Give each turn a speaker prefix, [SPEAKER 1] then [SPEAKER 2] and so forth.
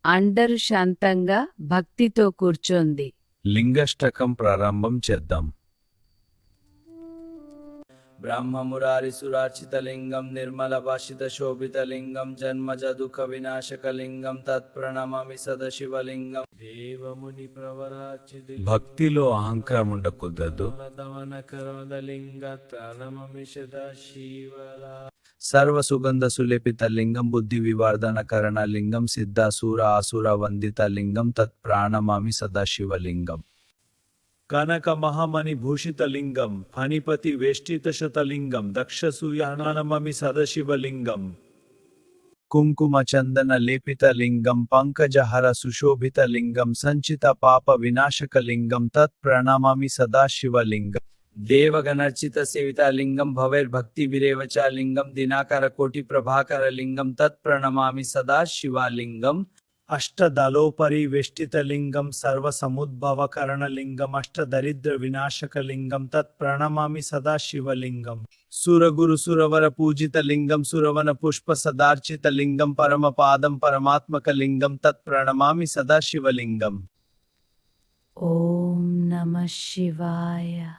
[SPEAKER 1] అందరూ శాంతంగా భక్తితో కూర్చోండి.
[SPEAKER 2] లింగాష్టకం ప్రారంభం చేద్దాం. బ్రహ్మమురారిసురార్చితలింగం నిర్మలభాషితశోభితలింగం జన్మజదుఃఖ వినాశకలింగం తత్ప్రణమామి సదశివలింగం దేవముని ప్రవరార్చిత. భక్తిలో అహంకారం ఉండకూడదు. సర్వసుగంధ సులేపిత లింగం బుద్ధి వివర్ధన కరణ లింగం సిద్ధాసుర ఆసుర వందిత లింగం తత్ప్రాణమామి సదాశివలింగం. కనక మహామణి భూషిత లింగం ఫణిపతి వేష్టిత శతలింగం దక్షసూయానమమి సదశివలింగం. కుంకుమ చందన లేపిత లింగం పంకజహర సుశోభిత లింగం సంచిత పాప వినాశక లింగం తత్ప్రణమామి సదాశివలింగం. దేవగణర్చిత సేవిత లింగం భవైర్భక్తి విరేవచ లింగం దినాకర కోటి ప్రభాకర లింగం తత్ప్రణమామి సదాశివలింగం. అష్టదలోపరి వేష్టిత లింగం సర్వసముద్భవకరణ లింగం అష్టదరిద్ర వినాశక లింగం తత్ప్రణమామి సదాశివలింగం. సురగురు సురవర పూజిత లింగం సురవన పుష్ప సదార్చిత లింగం పరమపాదం పరమాత్మక లింగం తత్ప్రణమామి సదాశివలింగం.
[SPEAKER 1] ఓం నమః శివాయ.